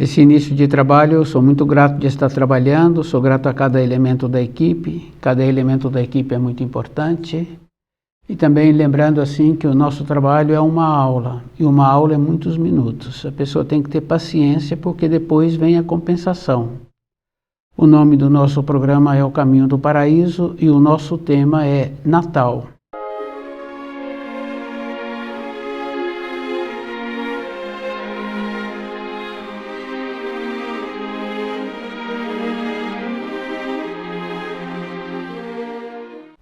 Esse início de trabalho, eu sou muito grato de estar trabalhando, sou grato a cada elemento da equipe é muito importante. E também lembrando assim que o nosso trabalho é uma aula, e uma aula é muitos minutos. A pessoa tem que ter paciência porque depois vem a compensação. O nome do nosso programa é O Caminho do Paraíso e o nosso tema é Natal.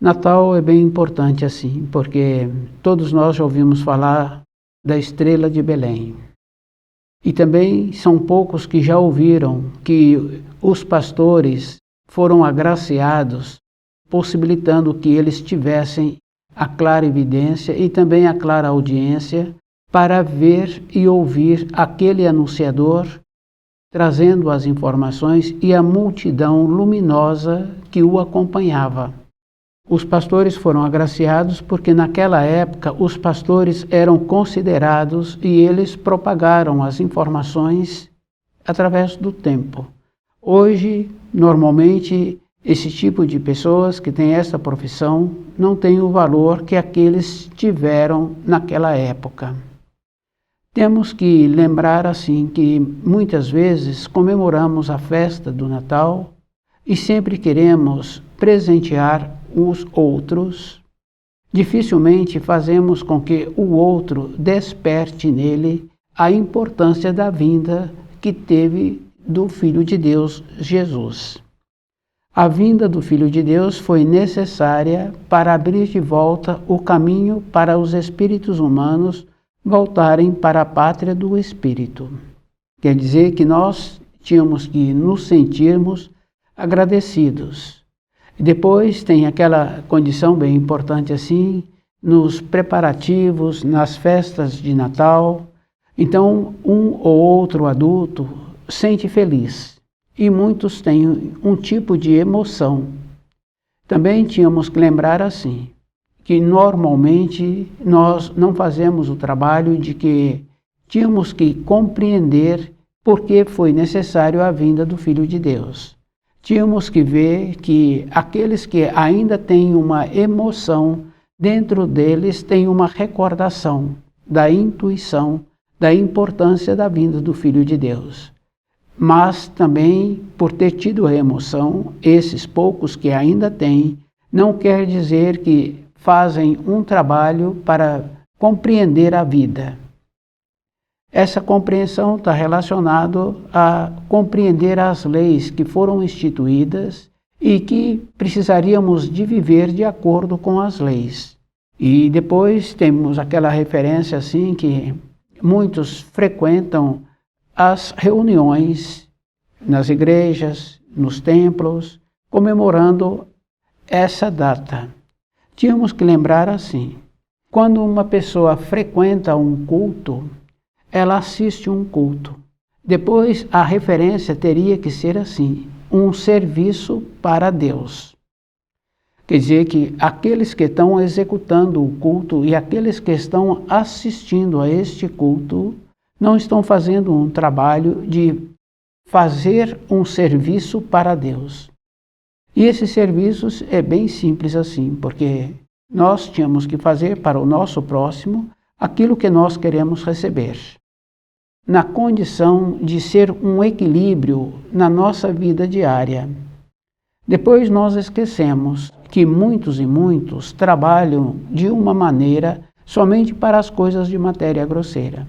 Natal é bem importante assim, porque todos nós já ouvimos falar da estrela de Belém. E também são poucos que já ouviram que os pastores foram agraciados, possibilitando que eles tivessem a clara evidência e também a clara audiência para ver e ouvir aquele anunciador trazendo as informações e a multidão luminosa que o acompanhava. Os pastores foram agraciados porque naquela época os pastores eram considerados e eles propagaram as informações através do tempo. Hoje, normalmente, esse tipo de pessoas que têm essa profissão não tem o valor que aqueles tiveram naquela época. Temos que lembrar assim que muitas vezes comemoramos a festa do Natal e sempre queremos presentear os outros. Dificilmente fazemos com que o outro desperte nele a importância da vinda que teve do Filho de Deus, Jesus. A vinda do Filho de Deus foi necessária para abrir de volta o caminho para os espíritos humanos voltarem para a pátria do Espírito. Quer dizer que nós tínhamos que nos sentirmos agradecidos. Depois tem aquela condição bem importante assim, nos preparativos, nas festas de Natal. Então, um ou outro adulto sente feliz e muitos têm um tipo de emoção. Também tínhamos que lembrar assim, que normalmente nós não fazemos o trabalho de que tínhamos que compreender por que foi necessário a vinda do Filho de Deus. Tínhamos que ver que aqueles que ainda têm uma emoção, dentro deles tem uma recordação da intuição, da importância da vinda do Filho de Deus. Mas também, por ter tido a emoção, esses poucos que ainda têm, não quer dizer que fazem um trabalho para compreender a vida. Essa compreensão está relacionada a compreender as leis que foram instituídas e que precisaríamos de viver de acordo com as leis. E depois temos aquela referência assim que muitos frequentam as reuniões nas igrejas, nos templos, comemorando essa data. Tínhamos que lembrar assim, quando uma pessoa frequenta um culto, ela assiste um culto. Depois, a referência teria que ser assim, um serviço para Deus. Quer dizer que aqueles que estão executando o culto e aqueles que estão assistindo a este culto não estão fazendo um trabalho de fazer um serviço para Deus. E esse serviço é bem simples assim, porque nós tínhamos que fazer para o nosso próximo aquilo que nós queremos receber, na condição de ser um equilíbrio na nossa vida diária. Depois nós esquecemos que muitos e muitos trabalham de uma maneira somente para as coisas de matéria grosseira.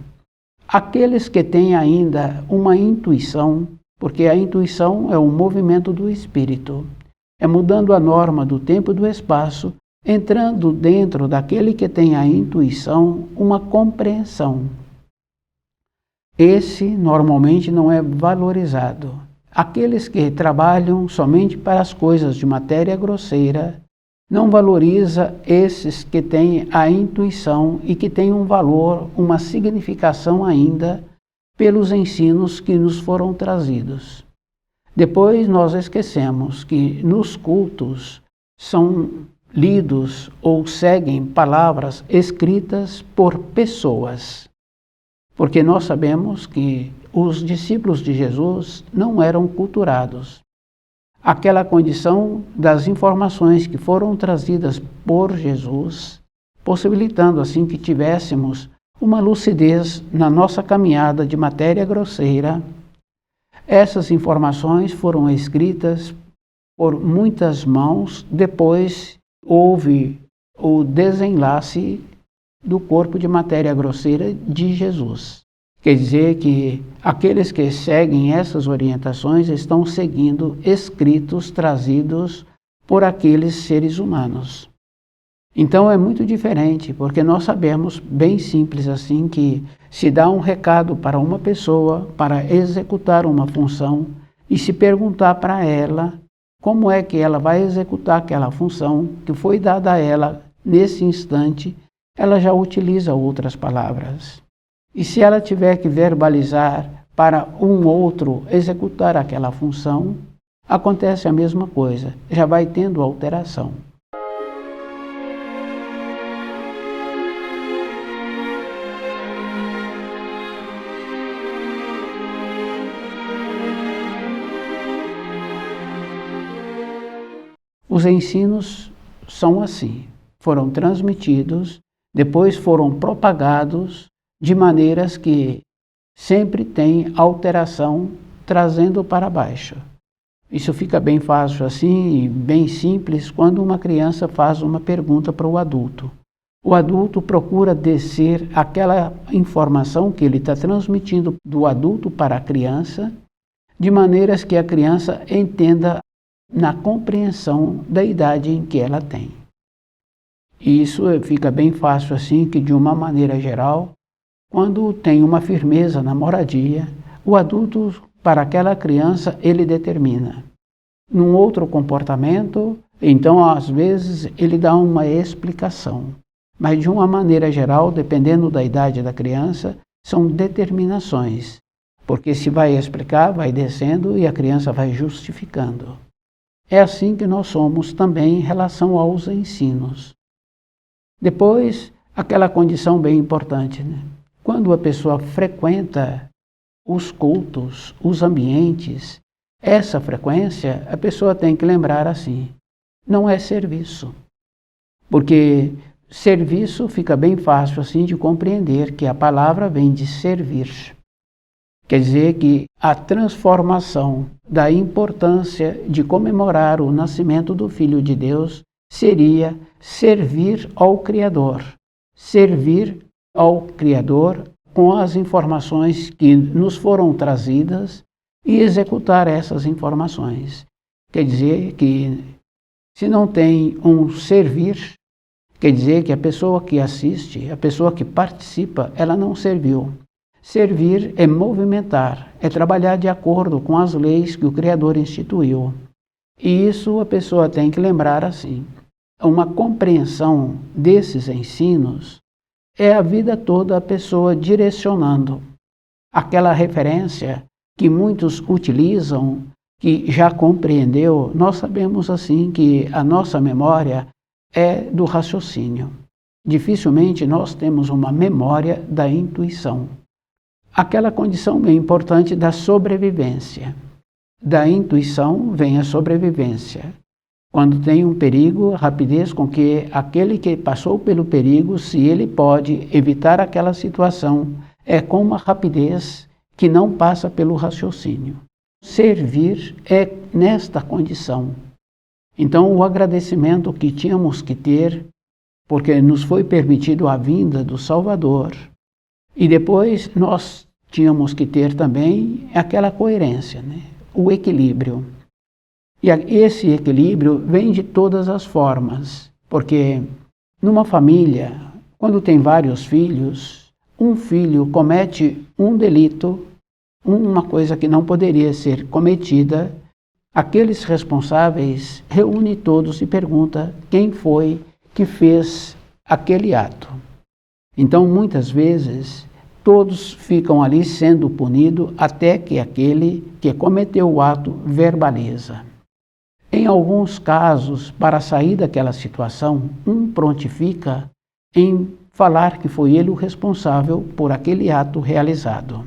Aqueles que têm ainda uma intuição, porque a intuição é o movimento do espírito, é mudando a norma do tempo e do espaço, entrando dentro daquele que tem a intuição uma compreensão. Esse normalmente não é valorizado. Aqueles que trabalham somente para as coisas de matéria grosseira não valoriza esses que têm a intuição e que têm um valor, uma significação ainda pelos ensinos que nos foram trazidos. Depois nós esquecemos que nos cultos são lidos ou seguem palavras escritas por pessoas. Porque nós sabemos que os discípulos de Jesus não eram culturados. Aquela condição das informações que foram trazidas por Jesus, possibilitando assim que tivéssemos uma lucidez na nossa caminhada de matéria grosseira. Essas informações foram escritas por muitas mãos, depois houve o desenlace do corpo de matéria grosseira de Jesus. Quer dizer que aqueles que seguem essas orientações estão seguindo escritos trazidos por aqueles seres humanos. Então é muito diferente, porque nós sabemos, bem simples assim, que se dá um recado para uma pessoa para executar uma função e se perguntar para ela como é que ela vai executar aquela função que foi dada a ela nesse instante, ela já utiliza outras palavras. E se ela tiver que verbalizar para um outro executar aquela função, acontece a mesma coisa, já vai tendo alteração. Os ensinos são assim, foram transmitidos, depois foram propagados de maneiras que sempre tem alteração trazendo para baixo. Isso fica bem fácil assim e bem simples quando uma criança faz uma pergunta para o adulto. O adulto procura descer aquela informação que ele está transmitindo do adulto para a criança, de maneiras que a criança entenda na compreensão da idade em que ela tem. E isso fica bem fácil assim que, de uma maneira geral, quando tem uma firmeza na moradia, o adulto, para aquela criança, ele determina. Num outro comportamento, então, às vezes, ele dá uma explicação. Mas, de uma maneira geral, dependendo da idade da criança, são determinações. Porque se vai explicar, vai descendo e a criança vai justificando. É assim que nós somos também em relação aos ensinos. Depois, aquela condição bem importante, né? Quando a pessoa frequenta os cultos, os ambientes, essa frequência, a pessoa tem que lembrar assim, não é serviço. Porque serviço fica bem fácil assim de compreender que a palavra vem de servir. Quer dizer que a transformação da importância de comemorar o nascimento do Filho de Deus seria servir ao Criador. Servir ao Criador com as informações que nos foram trazidas e executar essas informações. Quer dizer que se não tem um servir, quer dizer que a pessoa que assiste, a pessoa que participa, ela não serviu. Servir é movimentar, é trabalhar de acordo com as leis que o Criador instituiu. E isso a pessoa tem que lembrar assim. Uma compreensão desses ensinos é a vida toda a pessoa direcionando aquela referência que muitos utilizam, que já compreendeu. Nós sabemos assim que a nossa memória é do raciocínio. Dificilmente nós temos uma memória da intuição. Aquela condição bem importante da sobrevivência. Da intuição vem a sobrevivência. Quando tem um perigo, a rapidez com que aquele que passou pelo perigo, se ele pode evitar aquela situação, é com uma rapidez que não passa pelo raciocínio. Servir é nesta condição. Então, o agradecimento que tínhamos que ter, porque nos foi permitido a vinda do Salvador, e depois nós tínhamos que ter também aquela coerência, né? O equilíbrio. E esse equilíbrio vem de todas as formas, porque numa família, quando tem vários filhos, um filho comete um delito, uma coisa que não poderia ser cometida, aqueles responsáveis reúnem todos e perguntam quem foi que fez aquele ato. Então, muitas vezes, todos ficam ali sendo punidos até que aquele que cometeu o ato verbaliza. Em alguns casos, para sair daquela situação, um prontifica em falar que foi ele o responsável por aquele ato realizado.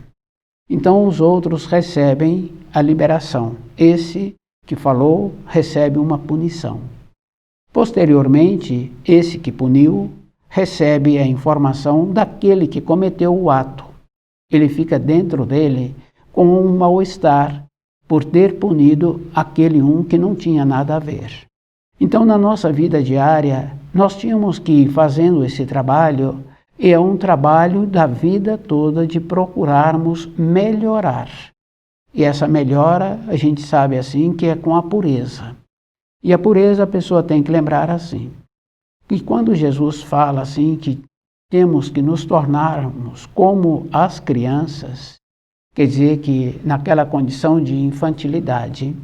Então os outros recebem a liberação. Esse que falou recebe uma punição. Posteriormente, esse que puniu recebe a informação daquele que cometeu o ato. Ele fica dentro dele com um mal-estar por ter punido aquele que não tinha nada a ver. Então, na nossa vida diária, nós tínhamos que ir fazendo esse trabalho, e é um trabalho da vida toda de procurarmos melhorar. E essa melhora, a gente sabe assim, que é com a pureza. E a pureza a pessoa tem que lembrar assim, que quando Jesus fala assim, que temos que nos tornarmos como as crianças, quer dizer que naquela condição de infantilidade,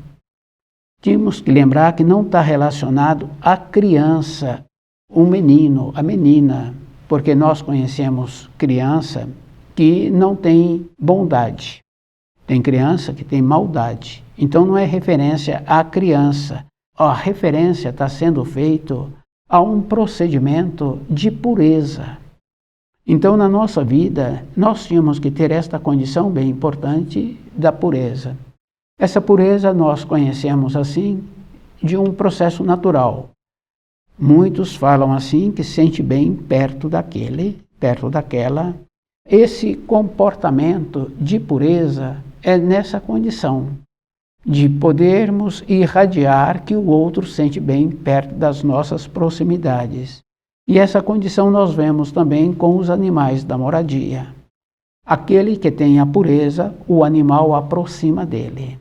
temos que lembrar que não está relacionado à criança, o menino, a menina, porque nós conhecemos criança que não tem bondade. Tem criança que tem maldade. Então não é referência à criança. A referência está sendo feita a um procedimento de pureza. Então na nossa vida nós tínhamos que ter esta condição bem importante da pureza. Essa pureza nós conhecemos assim de um processo natural. Muitos falam assim que se sente bem perto daquele, perto daquela. Esse comportamento de pureza é nessa condição de podermos irradiar que o outro sente bem perto das nossas proximidades. E essa condição nós vemos também com os animais da moradia. Aquele que tem a pureza, o animal aproxima dele.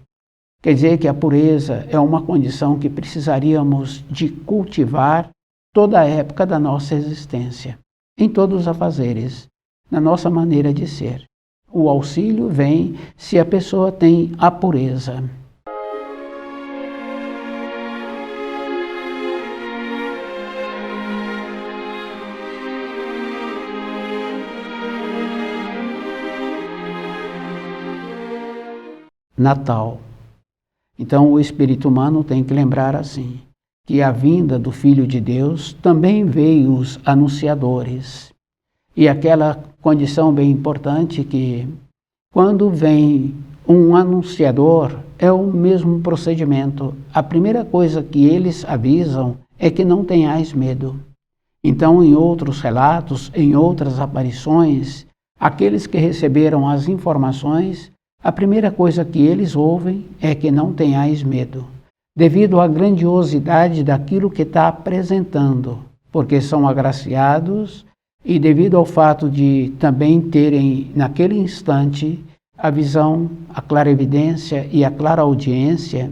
Quer dizer que a pureza é uma condição que precisaríamos de cultivar toda a época da nossa existência, em todos os afazeres, na nossa maneira de ser. O auxílio vem se a pessoa tem a pureza. Natal. Então o espírito humano tem que lembrar assim, que a vinda do Filho de Deus também veio os anunciadores. E aquela condição bem importante que quando vem um anunciador é o mesmo procedimento. A primeira coisa que eles avisam é que não tenhais medo. Então em outros relatos, em outras aparições, aqueles que receberam as informações, a primeira coisa que eles ouvem é que não tenhais medo, devido à grandiosidade daquilo que está apresentando, porque são agraciados e devido ao fato de também terem, naquele instante, a visão, a clarevidência e a clareaudiência,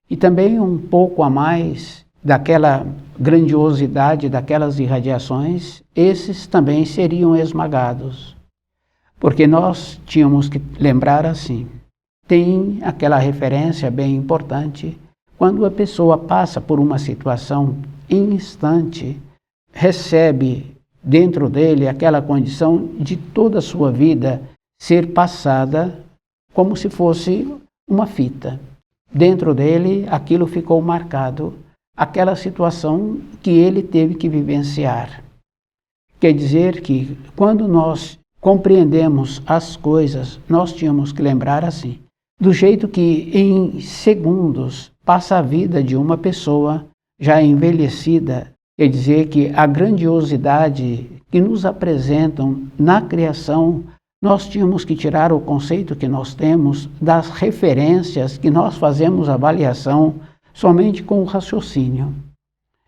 e também um pouco a mais daquela grandiosidade daquelas irradiações, esses também seriam esmagados. Porque nós tínhamos que lembrar assim, tem aquela referência bem importante, quando a pessoa passa por uma situação em instante, recebe dentro dele aquela condição de toda a sua vida ser passada como se fosse uma fita. Dentro dele aquilo ficou marcado, aquela situação que ele teve que vivenciar. Quer dizer que quando nós compreendemos as coisas, nós tínhamos que lembrar assim, do jeito que em segundos passa a vida de uma pessoa já envelhecida, quer dizer que a grandiosidade que nos apresentam na criação, nós tínhamos que tirar o conceito que nós temos das referências que nós fazemos avaliação somente com o raciocínio.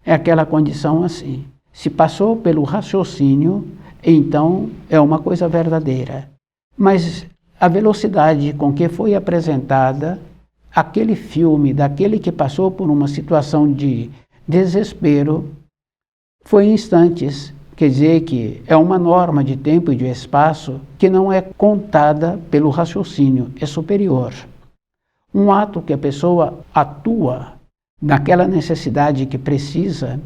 É aquela condição assim, se passou pelo raciocínio, então é uma coisa verdadeira. Mas a velocidade com que foi apresentada aquele filme daquele que passou por uma situação de desespero foi em instantes. Quer dizer que é uma norma de tempo e de espaço que não é contada pelo raciocínio, é superior. Um ato que a pessoa atua naquela necessidade que precisa,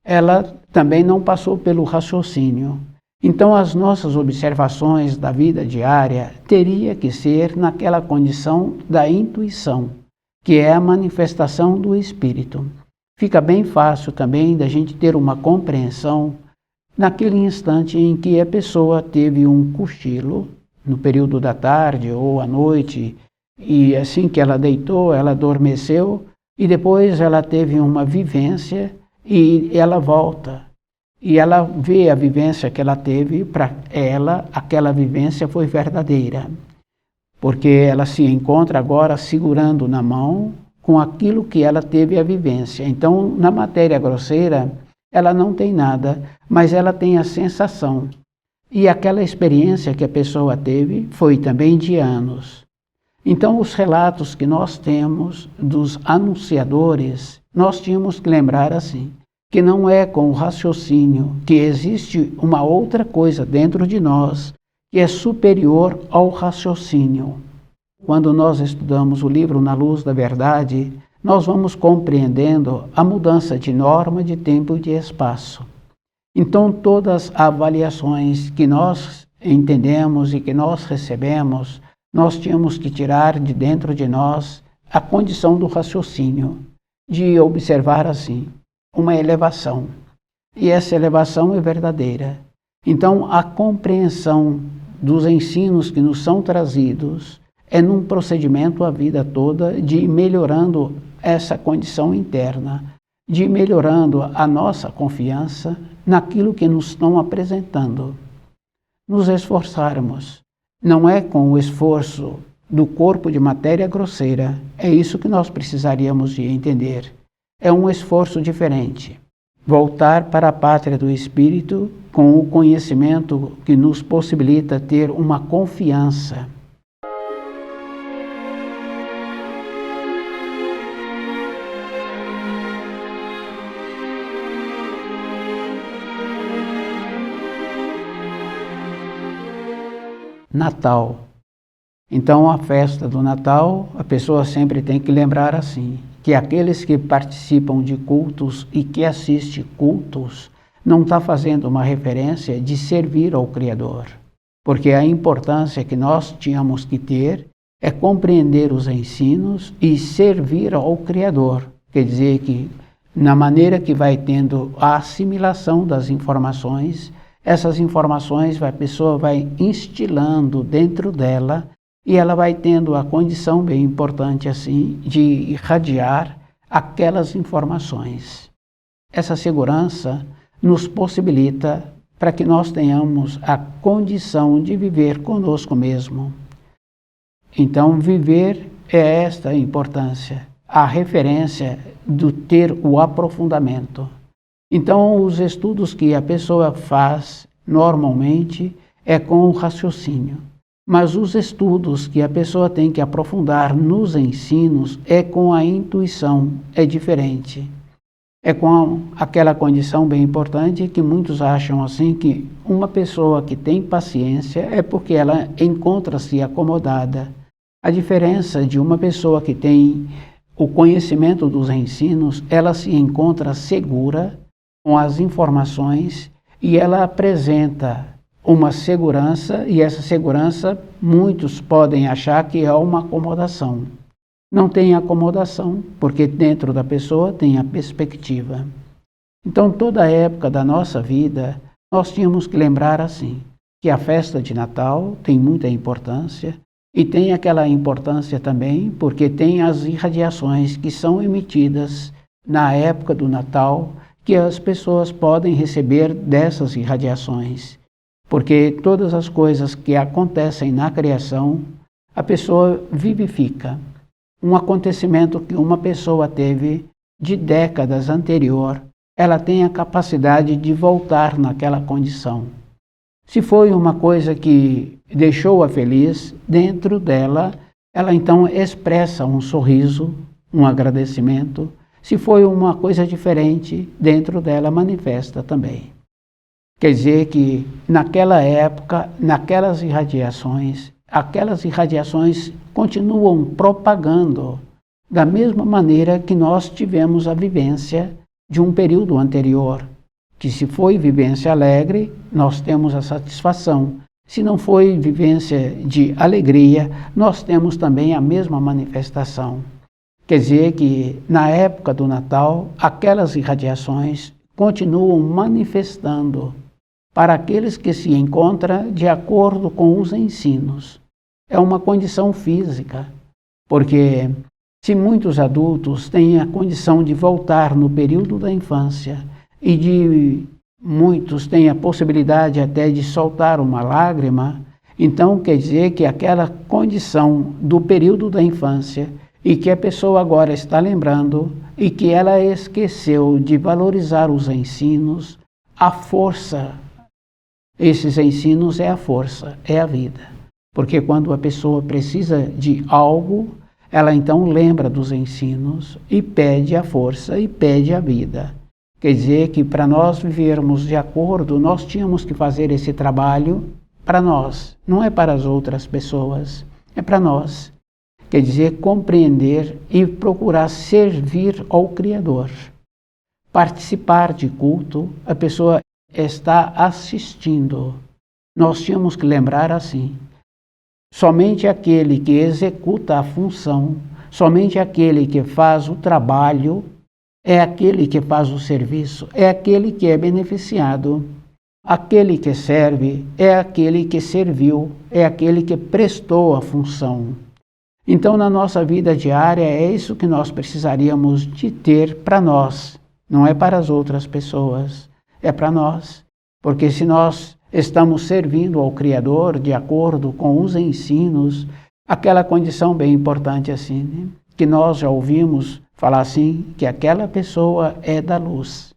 ela também não passou pelo raciocínio. Então as nossas observações da vida diária teria que ser naquela condição da intuição, que é a manifestação do espírito. Fica bem fácil também da gente ter uma compreensão naquele instante em que a pessoa teve um cochilo no período da tarde ou à noite, e assim que ela deitou, ela adormeceu, e depois ela teve uma vivência e ela volta. E ela vê a vivência que ela teve, para ela, aquela vivência foi verdadeira. Porque ela se encontra agora segurando na mão com aquilo que ela teve a vivência. Então, na matéria grosseira, ela não tem nada, mas ela tem a sensação. E aquela experiência que a pessoa teve foi também de anos. Então, os relatos que nós temos dos anunciadores, nós tínhamos que lembrar assim, que não é com o raciocínio, que existe uma outra coisa dentro de nós que é superior ao raciocínio. Quando nós estudamos o livro Na Luz da Verdade, nós vamos compreendendo a mudança de norma, de tempo e de espaço. Então, todas as avaliações que nós entendemos e que nós recebemos, nós tínhamos que tirar de dentro de nós a condição do raciocínio, de observar assim, uma elevação. E essa elevação é verdadeira. Então, a compreensão dos ensinos que nos são trazidos é num procedimento a vida toda de ir melhorando essa condição interna, de ir melhorando a nossa confiança naquilo que nos estão apresentando. Nos esforçarmos. Não é com o esforço do corpo de matéria grosseira, é isso que nós precisaríamos de entender. É um esforço diferente. Voltar para a pátria do Espírito com o conhecimento que nos possibilita ter uma confiança. Natal. Então, a festa do Natal, a pessoa sempre tem que lembrar assim, que aqueles que participam de cultos e que assistem cultos, não está fazendo uma referência de servir ao Criador. Porque a importância que nós tínhamos que ter é compreender os ensinos e servir ao Criador. Quer dizer que, na maneira que vai tendo a assimilação das informações, essas informações a pessoa vai instilando dentro dela e ela vai tendo a condição bem importante assim de irradiar aquelas informações. Essa segurança nos possibilita para que nós tenhamos a condição de viver conosco mesmo. Então, viver é esta a importância, a referência do ter o aprofundamento. Então, os estudos que a pessoa faz normalmente é com o raciocínio. Mas os estudos que a pessoa tem que aprofundar nos ensinos é com a intuição, é diferente. É com aquela condição bem importante que muitos acham assim que uma pessoa que tem paciência é porque ela encontra-se acomodada. A diferença de uma pessoa que tem o conhecimento dos ensinos, ela se encontra segura com as informações e ela apresenta uma segurança, e essa segurança muitos podem achar que é uma acomodação. Não tem acomodação, porque dentro da pessoa tem a perspectiva. Então, toda a época da nossa vida, nós tínhamos que lembrar assim, que a festa de Natal tem muita importância, e tem aquela importância também porque tem as irradiações que são emitidas na época do Natal, que as pessoas podem receber dessas irradiações. Porque todas as coisas que acontecem na criação, a pessoa vivifica. Um acontecimento que uma pessoa teve de décadas anterior, ela tem a capacidade de voltar naquela condição. Se foi uma coisa que deixou-a feliz, dentro dela, ela então expressa um sorriso, um agradecimento. Se foi uma coisa diferente, dentro dela manifesta também. Quer dizer que naquela época, naquelas irradiações, aquelas irradiações continuam propagando da mesma maneira que nós tivemos a vivência de um período anterior, que se foi vivência alegre, nós temos a satisfação. Se não foi vivência de alegria, nós temos também a mesma manifestação. Quer dizer que na época do Natal, aquelas irradiações continuam manifestando para aqueles que se encontram de acordo com os ensinos. É uma condição física, porque se muitos adultos têm a condição de voltar no período da infância e muitos têm a possibilidade até de soltar uma lágrima, então quer dizer que aquela condição do período da infância e que a pessoa agora está lembrando e que ela esqueceu de valorizar os ensinos, a força, esses ensinos é a força, é a vida. Porque quando a pessoa precisa de algo, ela então lembra dos ensinos e pede a força e pede a vida. Quer dizer que para nós vivermos de acordo, nós tínhamos que fazer esse trabalho para nós, não é para as outras pessoas, é para nós. Quer dizer, compreender e procurar servir ao Criador. Participar de culto, a pessoa está assistindo. Nós tínhamos que lembrar assim: somente aquele que executa a função, somente aquele que faz o trabalho, é aquele que faz o serviço, é aquele que é beneficiado. Aquele que serve é aquele que serviu, é aquele que prestou a função. Então, na nossa vida diária, é isso que nós precisaríamos de ter para nós. Não é para as outras pessoas, é para nós. Porque se nós estamos servindo ao Criador de acordo com os ensinos, aquela condição bem importante assim, né? Que nós já ouvimos falar assim, que aquela pessoa é da luz.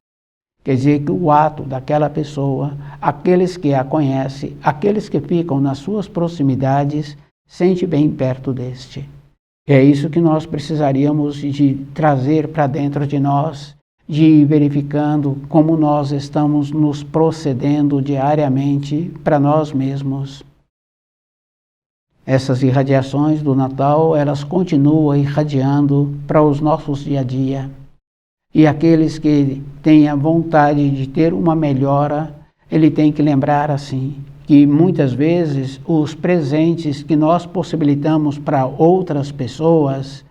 Quer dizer que o ato daquela pessoa, aqueles que a conhecem, aqueles que ficam nas suas proximidades, sente bem perto deste. É isso que nós precisaríamos de trazer para dentro de nós, de ir verificando como nós estamos nos procedendo diariamente para nós mesmos. Essas irradiações do Natal, elas continuam irradiando para os nossos dia a dia. E aqueles que têm a vontade de ter uma melhora, ele tem que lembrar assim, que muitas vezes os presentes que nós possibilitamos para outras pessoas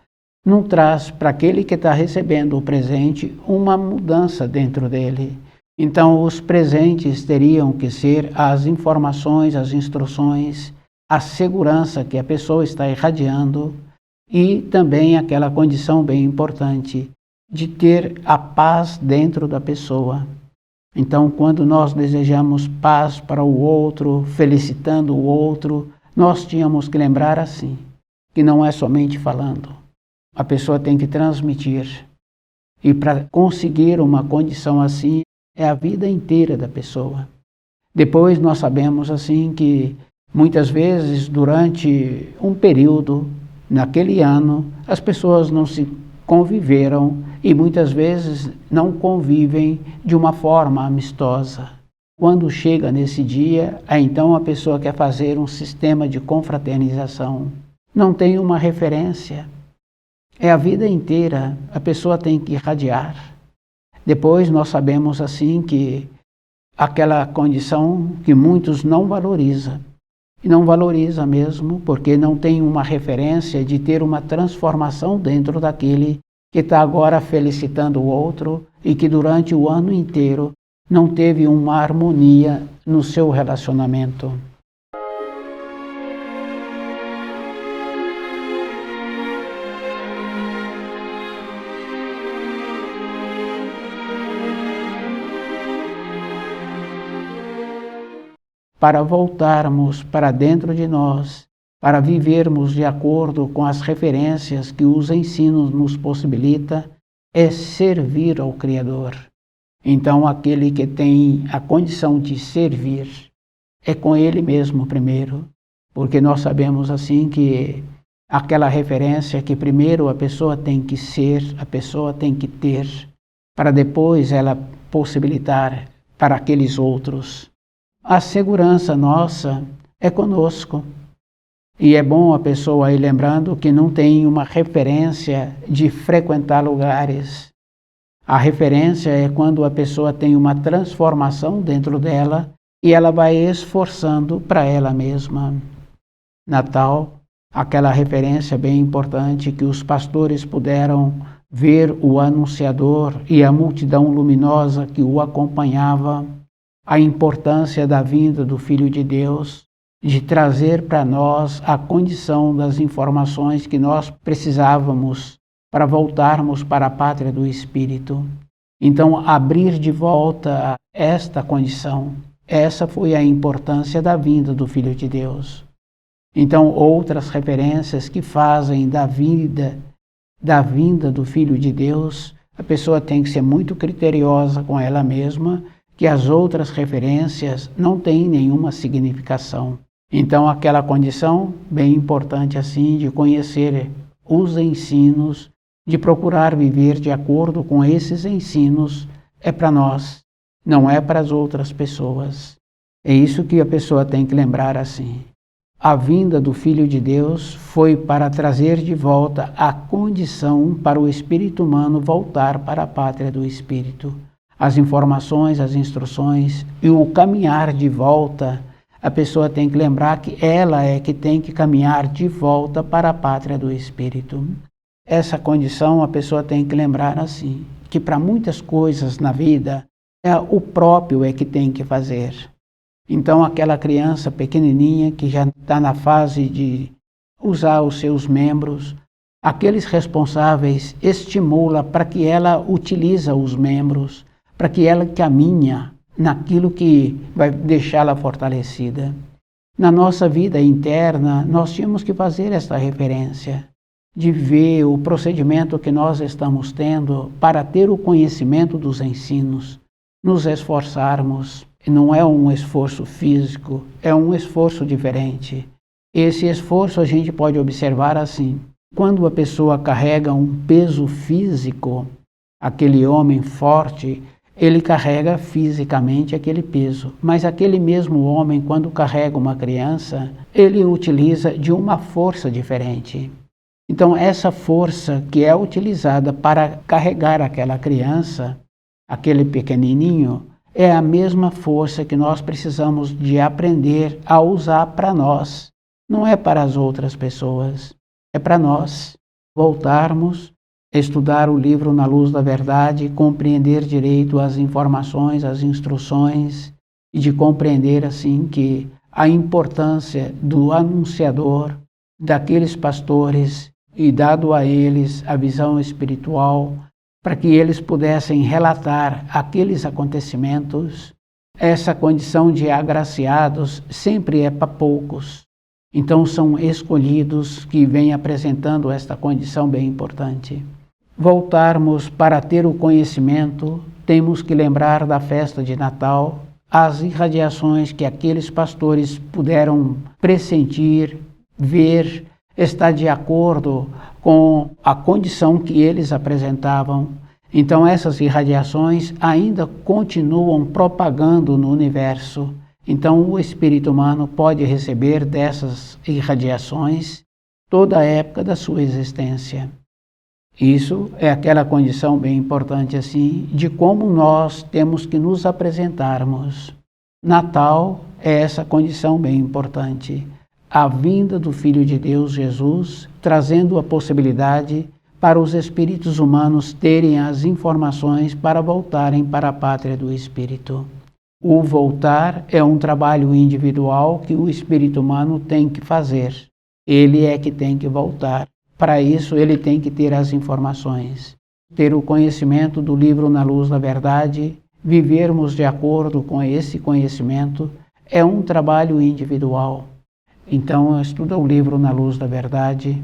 não traz para aquele que está recebendo o presente uma mudança dentro dele. Então os presentes teriam que ser as informações, as instruções, a segurança que a pessoa está irradiando e também aquela condição bem importante de ter a paz dentro da pessoa. Então, quando nós desejamos paz para o outro, felicitando o outro, nós tínhamos que lembrar assim, que não é somente falando. A pessoa tem que transmitir. E para conseguir uma condição assim, é a vida inteira da pessoa. Depois nós sabemos assim que muitas vezes durante um período, naquele ano, as pessoas não se conviveram e muitas vezes não convivem de uma forma amistosa. Quando chega nesse dia, aí então a pessoa quer fazer um sistema de confraternização. Não tem uma referência. É a vida inteira, a pessoa tem que irradiar. Depois nós sabemos assim que aquela condição que muitos não valorizam. E não valoriza mesmo, porque não tem uma referência de ter uma transformação dentro daquele que está agora felicitando o outro e que durante o ano inteiro não teve uma harmonia no seu relacionamento. Para voltarmos para dentro de nós, para vivermos de acordo com as referências que os ensinos nos possibilitam, é servir ao Criador. Então, aquele que tem a condição de servir, é com ele mesmo primeiro, porque nós sabemos assim que aquela referência que primeiro a pessoa tem que ser, a pessoa tem que ter, para depois ela possibilitar para aqueles outros. A segurança nossa é conosco. E é bom a pessoa ir lembrando que não tem uma referência de frequentar lugares. A referência é quando a pessoa tem uma transformação dentro dela e ela vai esforçando para ela mesma. Natal, aquela referência bem importante que os pastores puderam ver o anunciador e a multidão luminosa que o acompanhava. a importância da vinda do Filho de Deus, de trazer para nós a condição das informações que nós precisávamos para voltarmos para a pátria do Espírito. Então, abrir de volta esta condição, essa foi a importância da vinda do Filho de Deus. Então, outras referências que fazem da vinda do Filho de Deus, a pessoa tem que ser muito criteriosa com ela mesma, que as outras referências não têm nenhuma significação. Então, aquela condição bem importante assim de conhecer os ensinos, de procurar viver de acordo com esses ensinos, é para nós, não é para as outras pessoas. É isso que a pessoa tem que lembrar assim. A vinda do Filho de Deus foi para trazer de volta a condição para o espírito humano voltar para a pátria do Espírito. As informações, as instruções e o caminhar de volta, a pessoa tem que lembrar que ela é que tem que caminhar de volta para a pátria do Espírito. Essa condição a pessoa tem que lembrar assim, que para muitas coisas na vida, o próprio é que tem que fazer. Então aquela criança pequenininha que já está na fase de usar os seus membros, aqueles responsáveis estimula para que ela utilize os membros, para que ela caminha naquilo que vai deixá-la fortalecida. Na nossa vida interna, nós tínhamos que fazer esta referência, de ver o procedimento que nós estamos tendo para ter o conhecimento dos ensinos, nos esforçarmos. Não é um esforço físico, é um esforço diferente. Esse esforço a gente pode observar assim. Quando a pessoa carrega um peso físico, aquele homem forte, ele carrega fisicamente aquele peso. Mas aquele mesmo homem, quando carrega uma criança, ele utiliza de uma força diferente. Então, essa força que é utilizada para carregar aquela criança, aquele pequenininho, é a mesma força que nós precisamos de aprender a usar para nós. Não é para as outras pessoas, é para nós voltarmos, estudar o livro Na Luz da Verdade, compreender direito as informações, as instruções, e de compreender assim que a importância do anunciador, daqueles pastores, e dado a eles a visão espiritual, para que eles pudessem relatar aqueles acontecimentos. Essa condição de agraciados sempre é para poucos. Então são escolhidos que vêm apresentando esta condição bem importante. Voltarmos para ter o conhecimento, temos que lembrar da festa de Natal, as irradiações que aqueles pastores puderam pressentir, ver, está de acordo com a condição que eles apresentavam. Então essas irradiações ainda continuam propagando no universo. Então o espírito humano pode receber dessas irradiações toda a época da sua existência. Isso é aquela condição bem importante assim, de como nós temos que nos apresentarmos. Natal é essa condição bem importante. A vinda do Filho de Deus, Jesus, trazendo a possibilidade para os espíritos humanos terem as informações para voltarem para a pátria do Espírito. O voltar é um trabalho individual que o espírito humano tem que fazer. Ele é que tem que voltar. Para isso, ele tem que ter as informações, ter o conhecimento do livro Na Luz da Verdade, vivermos de acordo com esse conhecimento, é um trabalho individual. Então, estuda o livro Na Luz da Verdade,